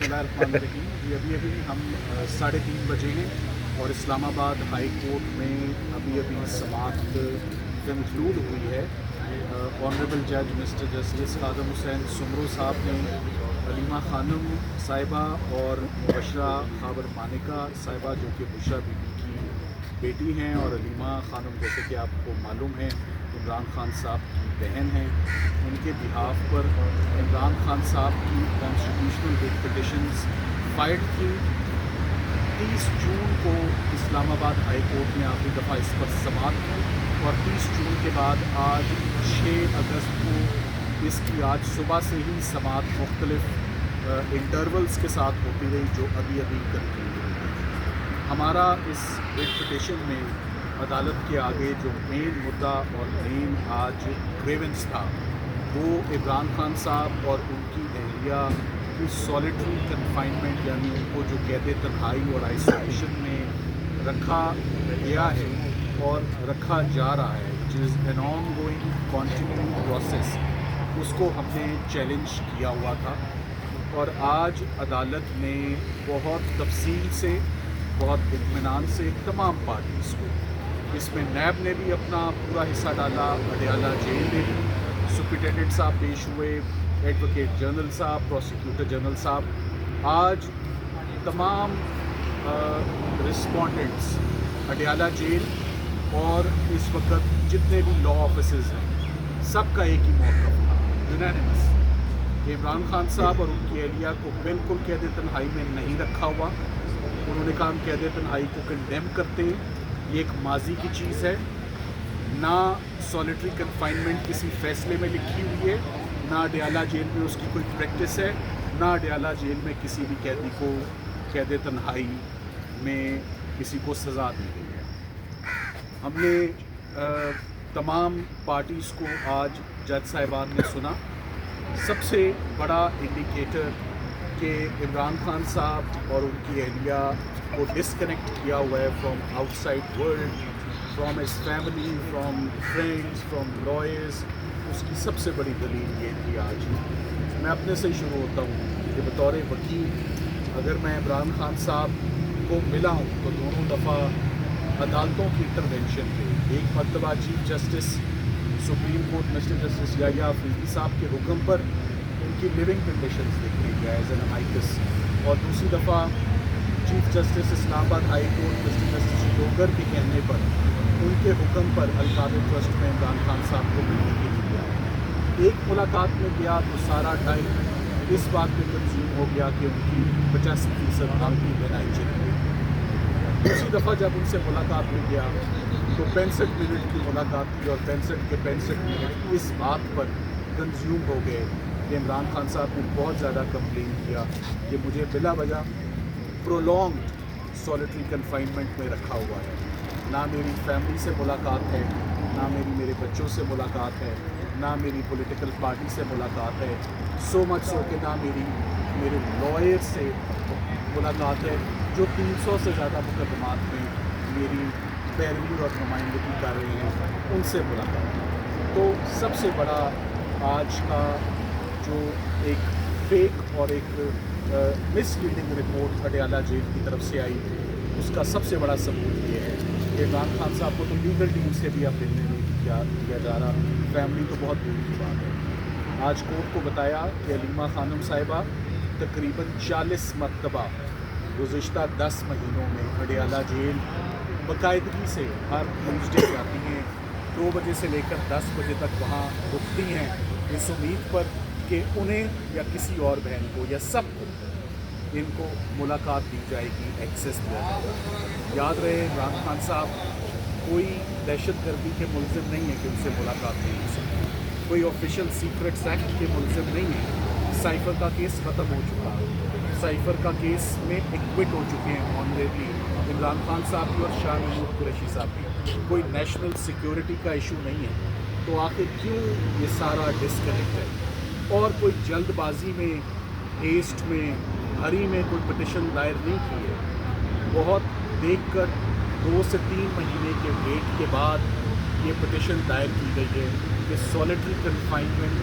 बिस्मिल्लाहिर्रहमानिर्रहीम। अभी हम 3:30 बजे हैं और इस्लामाबाद हाई कोर्ट में अभी समाअत कंक्लूड हुई है। ऑनरेबल जज मिस्टर जस्टिस खादम हुसैन सुमरो साहब ने अलीमा खानम साहिबा और मुबशरा खाबर मानिका साहिबा जो कि बुशरा बीबी की बेटी हैं और अलीमा खानम जैसे कि आपको मालूम है इमरान खान साहब की बहन हैं, उनके बिहाफ पर इमरान खान साहब की कॉन्स्टिट्यूशनल रिट पिटिशंस फाइल थी। 30 जून को इस्लामाबाद हाई कोर्ट ने आखिरी दफ़ा इस पर समाअत की और 30 जून के बाद आज 6 अगस्त को इसकी आज सुबह से ही समाअत मुख्तलिफ इंटरवल्स के साथ होती रही जो अभी कंक्लूड हुई है। हमारा इस रिट पिटिशन में अदालत के आगे जो मेन मुद्दा और मेन आज ग्रेवेंस था वो इमरान खान साहब और उनकी अहलिया की सॉलिटरी कन्फाइनमेंट यानी उनको जो कैद तन्हाई और आइसोलेशन में रखा गया है और रखा जा रहा है, which is an on going continuing process, उसको हमने चैलेंज किया हुआ था। और आज अदालत ने बहुत तफसील से बहुत इत्मीनान से तमाम पार्टीज़ को, इसमें नैब ने भी अपना पूरा हिस्सा डाला, अडयाला जेल में भी सुप्रिटेंडेंट साहब पेश हुए, एडवोकेट जनरल साहब, प्रोसिक्यूटर जनरल साहब, आज तमाम रिस्पोंडेंट्स अडयाला जेल और इस वक्त जितने भी लॉ ऑफिसर्स हैं सबका एक ही मौक़िफ़ था यूनानिमस। इमरान खान साहब और उनकी अहलिया को बिल्कुल कैद तन्हाई में नहीं रखा हुआ। उन्होंने कहा हम कैद तन्हाई को कंडेम करते हैं, ये एक माजी की चीज़ है। ना सॉलिटरी कन्फाइनमेंट किसी फ़ैसले में लिखी हुई है, ना अडयाला जेल में उसकी कोई प्रैक्टिस है, ना अडयाला जेल में किसी भी कैदी को कैद तन्हाई में किसी को सज़ा दी गई है। हमने तमाम पार्टीज़ को आज जज साहिबान ने सुना। सबसे बड़ा इंडिकेटर कि इमरान खान साहब और उनकी अहलिया को डिस्कनेक्ट किया हुआ है from outside world, from his family, from friends, from lawyers, उसकी सबसे बड़ी दलील ये थी। आज मैं अपने से ही शुरू होता हूँ कि बतौर वकील अगर मैं इमरान खान साहब को मिला हूँ तो दोनों दफ़ा अदालतों की इंटरवेंशन पे, एक मरतबा chief justice supreme court mister justice Yahya Afridi साहब के हुक्म पर उनकी लिविंग कंडीशंस देखने गया एज एन अमाइकस, और दूसरी दफ़ा chief justice Islamabad high court mister justice Dogar के कहने पर उनके हुक्म पर अलकाबे ट्रस्ट में इमरान खान साहब को मिलने के लिए गया। एक मुलाकात में गया तो सारा टाइम इस बात में कंज्यूम हो गया कि उनकी 85% काम की बनाई चली गई। दूसरी दफ़ा जब उनसे मुलाकात में गया तो 65 मिनट की मुलाकात थी और 65 के 65 मिनट इस बात पर कंज्यूम हो गए कि इमरान खान साहब ने बहुत ज़्यादा कंप्लेन किया कि मुझे बिला वजह प्रोलॉन्ग्ड सॉलिटरी कन्फाइनमेंट में रखा हुआ है। ना मेरी फैमिली से मुलाकात है, ना मेरे बच्चों से मुलाकात है, ना मेरी पॉलिटिकल पार्टी से मुलाकात है, सो मच सो कि ना मेरे लॉयर से मुलाकात है जो 300 से ज़्यादा मुकदमात में मेरी पैरवी और नुमाइंदगी कर रहे हैं, उनसे मुलाकात है। तो सबसे बड़ा आज का जो एक फेक और एक मिसलीडिंग रिपोर्ट अडयाला जेल की तरफ से आई, उसका सबसे बड़ा सबूत ये है कि इमरान खान साहब को तो लीगल टीम से भी अब मिलने नहीं किया जा रहा, फैमिली तो बहुत दूर की बात है। आज कोर्ट को बताया कि अलीमा खानम साहिबा तकरीबन 40 मरतबा गुज़िश्ता 10 महीनों में अडयाला जेल बाकायदगी से हर ट्यूसडे जाती हैं, 2 बजे से लेकर 10 बजे तक वहाँ रुकती हैं इस उम्मीद पर कि उन्हें या किसी और बहन को या सबको इनको मुलाकात दी जाएगी, एक्सेस दिया जाएगा। याद रहे इमरान खान साहब कोई दहशत गर्दी के मुलज़िम नहीं है कि उनसे मुलाकात नहीं हो सकती, कोई ऑफिशियल सीक्रेट्स एक्ट के मुलज़िम नहीं है। साइफ़र का केस ख़त्म हो चुका है, साइफ़र का केस में एक्विट हो चुके हैं ऑनरेबली इमरान खान साहब भी और शाह महमूद कुरैशी साहब भी। कोई नेशनल सिक्योरिटी का इशू नहीं है, तो आखिर क्यों ये सारा डिस्कनेक्ट है? और कोई जल्दबाजी में, हेस्ट में, हरी में कोई पिटिशन दायर नहीं की है। बहुत देखकर 2 से 3 महीने के वेट के बाद ये पिटिशन दायर की गई है कि सॉलिटरी कन्फाइनमेंट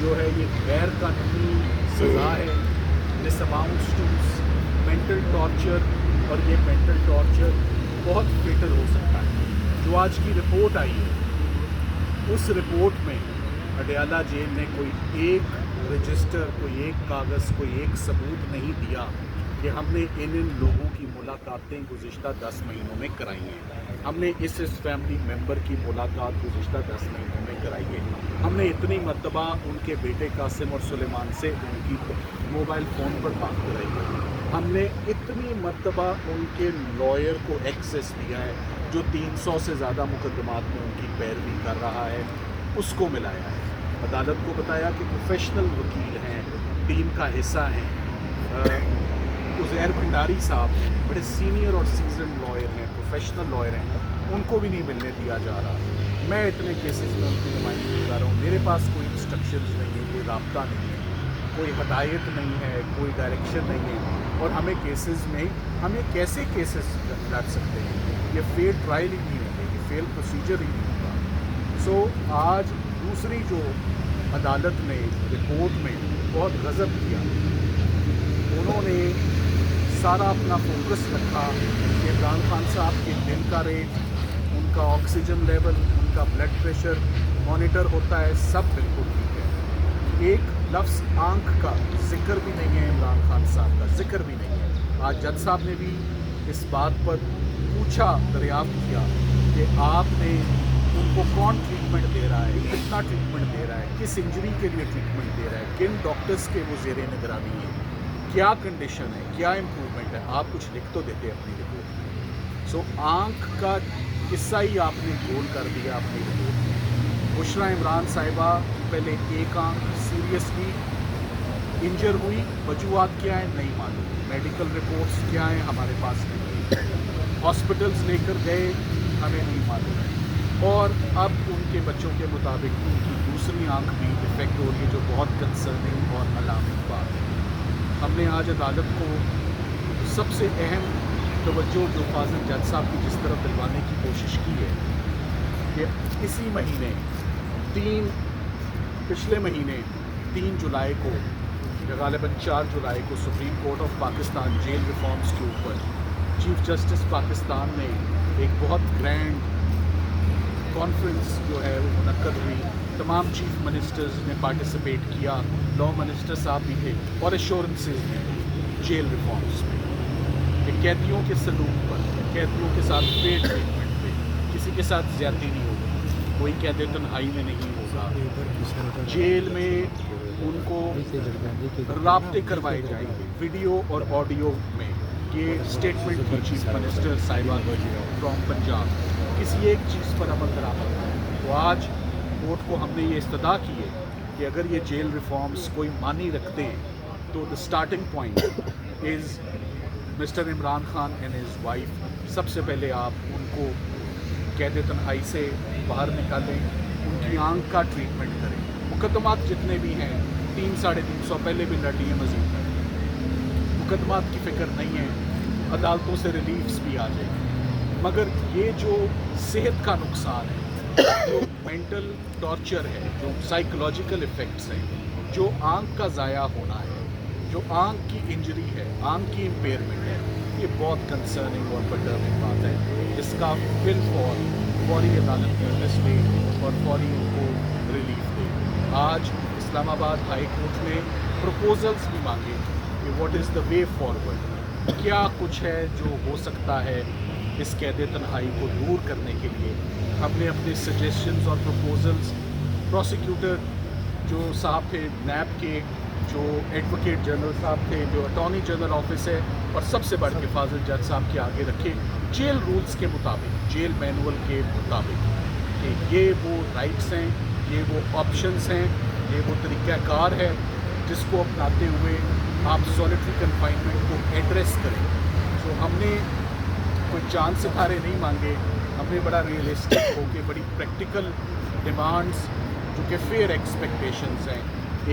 जो है ये गैर कानूनी सज़ा है, this amounts to mental torture, और ये मेंटल टॉर्चर बहुत फेटल हो सकता है। जो आज की रिपोर्ट आई है, उस रिपोर्ट में अडयाला जेल ने कोई एक रजिस्टर, कोई एक कागज़, कोई एक सबूत नहीं दिया कि हमने इन लोगों की मुलाकातें गुज़िश्ता 10 महीनों में कराई हैं। हमने इस फैमिली मेम्बर की मुलाकात गुज़िश्ता 10 महीनों में कराई है। हमने इतनी मरतबा उनके बेटे कासिम और सुलेमान से उनकी मोबाइल फ़ोन पर बात कराई है। हमने इतनी मरतबा उनके लॉयर को एक्सेस दिया है, जो 300 से ज़्यादा मुकदमात में उनकी पैरवी कर रहा है, उसको मिलाया है। अदालत को बताया कि प्रोफेशनल वकील हैं, टीम का हिस्सा हैं। उज़ैर भंडारी साहब बड़े सीनियर और सीजन लॉयर हैं, प्रोफेशनल लॉयर हैं, उनको भी नहीं मिलने दिया जा रहा। मैं इतने केसेस में उनकी नुमाइंदगी कर रहा हूँ, मेरे पास कोई इंस्ट्रक्शंस नहीं है, कोई राब्ता नहीं है, कोई हदायत नहीं है, कोई डायरेक्शन नहीं है। और हमें केसेस में हमें कैसे केसेस लड़ सकते हैं? ये फेल ट्रायल ही नहीं होंगे, ये फेल प्रोसीजर ही नहीं होगा। सो आज दूसरी जो अदालत ने रिपोर्ट में बहुत गज़ब किया, उन्होंने सारा अपना फोकस रखा कि इमरान खान साहब के दिल का रेट, उनका ऑक्सीजन लेवल, उनका ब्लड प्रेशर मॉनिटर होता है, सब बिल्कुल ठीक है। एक लफ्ज़ आँख का जिक्र भी नहीं है, इमरान खान साहब का जिक्र भी नहीं है। आज जज साहब ने भी इस बात पर पूछा, दरियाफ्त किया कि आपने उनको कौन ट्रीटमेंट दे रहा है, कितना ट्रीटमेंट दे रहा है, किस इंजरी के लिए ट्रीटमेंट दे रहा है, किन डॉक्टर्स के वो ज़ेरे निगरानी है, क्या कंडीशन है, क्या इम्प्रूवमेंट है। आप कुछ लिख तो देते अपनी रिपोर्ट में। सो आँख का किस्सा ही आपने गोल कर दिया अपनी रिपोर्ट में। बुशरा इमरान साहिबा पहले एक आँख सीरियसली इंजर हुई, वजूहात क्या है नहीं मालूम, मेडिकल रिपोर्ट्स क्या हैं हमारे पास नहीं, हॉस्पिटल्स लेकर गए हमें नहीं मालूम, और अब उनके बच्चों के मुताबिक उनकी दूसरी आँख भी इफेक्ट हो रही है, जो बहुत कंसर्निंग और अलार्मिंग बात है। हमने आज अदालत को सबसे अहम तवज्जो जो फाजिल जज साहब की जिस तरफ दिलवाने की कोशिश की है कि इसी महीने पिछले महीने 3 जुलाई को, या गालिबन 4 जुलाई को, supreme court of Pakistan jail reforms के ऊपर चीफ जस्टिस पाकिस्तान ने एक बहुत ग्रैंड कॉन्फ्रेंस जो है वो मुनक्कद हुई। तमाम चीफ मिनिस्टर्स ने पार्टिसिपेट किया, लॉ मिनिस्टर साहब भी थे, और एश्योरेंसेस भी थे जेल रिफॉर्म्स में कि कैदियों के सलूक पर, कैदियों के साथ फेयर ट्रीटमेंट पे, किसी के साथ ज़्यादती नहीं होगी, कोई कैद तन्हाई में नहीं होगा, जेल में उनको राब्ते करवाए जाएंगे वीडियो और ऑडियो में। ये स्टेटमेंट थी चीफ मिनिस्टर साहिबा फ्रॉम पंजाब। किसी एक चीज़ पर अमल दरामद है। तो आज कोर्ट को हमने ये इस्तदा की है कि अगर ये जेल रिफॉर्म्स कोई मानी रखते हैं तो the starting point is mister Imran Khan and his wife. सबसे पहले आप उनको कैद तन्हाई से बाहर निकालें, उनकी आँख का ट्रीटमेंट करें। मुकदमात जितने भी हैं 300-350 पहले भी लड़ लिए, मज़ीद मुकदमात की फ़िक्र नहीं है, अदालतों से रिलीफ्स भी आ जाएंगे। मगर ये जो सेहत का नुकसान है, जो मेंटल टॉर्चर है, जो साइकोलॉजिकल इफ़ेक्ट्स हैं, जो आँख का ज़ाया होना है, जो आँख की इंजरी है, आँख की इम्पेयरमेंट है, ये बहुत कंसर्निंग और पर्टर्बिंग बात है, जिसका फौरी अदालत नोटिस ले और फौरी उनको रिलीफ दे। आज इस्लामाबाद हाई कोर्ट ने प्रपोजल्स भी मांगे कि what is the way forward, क्या कुछ है जो हो सकता है इस कैद तन्हाई को दूर करने के लिए। हमने अपने सजेशंस और प्रपोजल्स प्रोसिक्यूटर जो साहब थे नैब के, जो एडवोकेट जनरल साहब थे, जो अटॉर्नी जनरल ऑफिस है, और सबसे बढ़ के फाजिल जज साहब के आगे रखे, जेल रूल्स के मुताबिक, जेल मैनुअल के मुताबिक, कि ये वो राइट्स हैं, ये वो ऑप्शंस हैं, ये वो तरीक़ाकार है जिसको अपनाते हुए आप सॉलिटरी कन्फाइनमेंट को एड्रेस करें। तो हमने कोई चांद सितारे नहीं मांगे, हमने बड़ा रियलिस्टिक होकर बड़ी प्रैक्टिकल डिमांड्स जो कि फेयर एक्सपेक्टेशंस हैं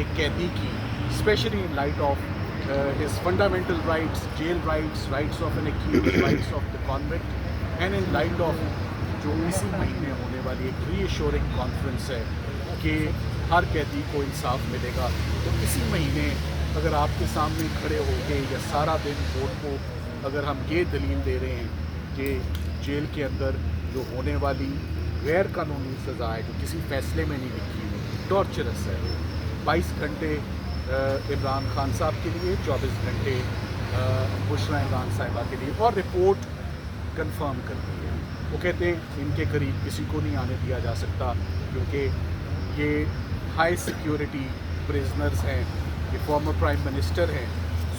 एक कैदी की, specially in light of his fundamental rights, jail rights, rights of an accused, rights of the convict, and in light of जो इसी महीने होने वाली एक रीअश्योरिंग कॉन्फ्रेंस है कि हर कैदी को इंसाफ मिलेगा। तो इसी महीने اگر آپ کے سامنے کھڑے ہو کے یا سارا دن کورٹ کو اگر ہم یہ دلیل دے رہے ہیں کہ جیل کے اندر جو ہونے والی غیر قانونی سزا ہے جو کسی فیصلے میں نہیں لکھی ہوئی ٹارچرس ہے، 22 گھنٹے عمران خان صاحب کے لیے، 24 گھنٹے بشرا عمران صاحبہ کے لیے، اور رپورٹ کنفرم کر دی ہے۔ وہ کہتے ہیں ان کے قریب کسی کو نہیں آنے دیا جا سکتا کیونکہ یہ ہائی سیکیورٹی پریزنرز ہیں، یہ فارمر پرائم منسٹر ہیں،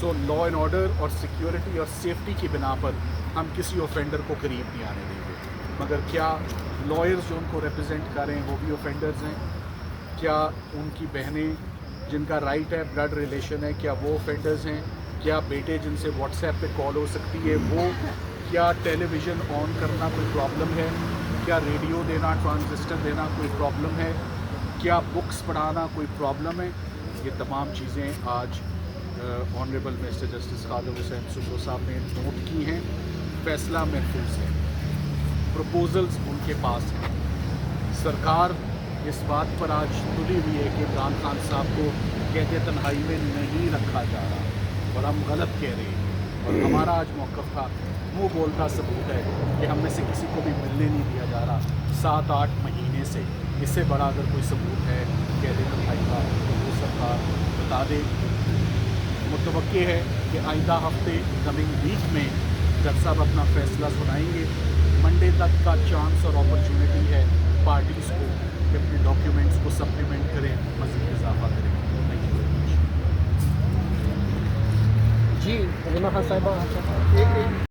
سو لا اینڈ آرڈر اور سیکیورٹی اور سیفٹی کی بنا پر ہم کسی اوفینڈر کو قریب نہیں آنے دیں گے۔ مگر کیا لائرز جو ان کو ریپرزینٹ کر رہے ہیں وہ بھی اوفینڈرز ہیں؟ کیا ان کی بہنیں جن کا رائٹ ہے بلڈ ریلیشن ہے کیا وہ اوفینڈرز ہیں؟ کیا بیٹے جن سے واٹس ایپ پہ کال ہو سکتی ہے وہ؟ کیا ٹیلی ویژن آن کرنا کوئی پرابلم ہے؟ کیا ریڈیو دینا ٹرانزسٹر دینا کوئی پرابلم ہے؟ کیا بکس پڑھانا کوئی پرابلم ہے؟ یہ تمام چیزیں آج honourable mister justice Khalid Hussain Sapru صاحب نے نوٹ کی ہیں۔ فیصلہ محفوظ ہے، پروپوزلز ان کے پاس ہیں۔ سرکار اس بات پر آج تلی ہوئی ہے کہ عمران خان صاحب کو قید تنہائی میں نہیں رکھا جا رہا اور ہم غلط کہہ رہے ہیں، اور ہمارا آج موقف تھا، منہ بولتا ثبوت ہے کہ ہم میں سے کسی کو بھی ملنے نہیں دیا جا رہا 7-8 مہینے سے۔ اس سے بڑا اگر کوئی ثبوت ہے قید تنہائی کا تو وہ سرکار بتا دے۔ متوقع ہے کہ آئندہ ہفتے کمنگ ویک میں جج صاحب اپنا فیصلہ سنائیں گے۔ منڈے تک کا چانس اور اپرچونٹی ہے پارٹیز کو کہ اپنے ڈاکیومنٹس کو سپلیمنٹ کریں، مزید اضافہ کریں۔ Thank you very much. جی، عظیمہ خان صاحبہ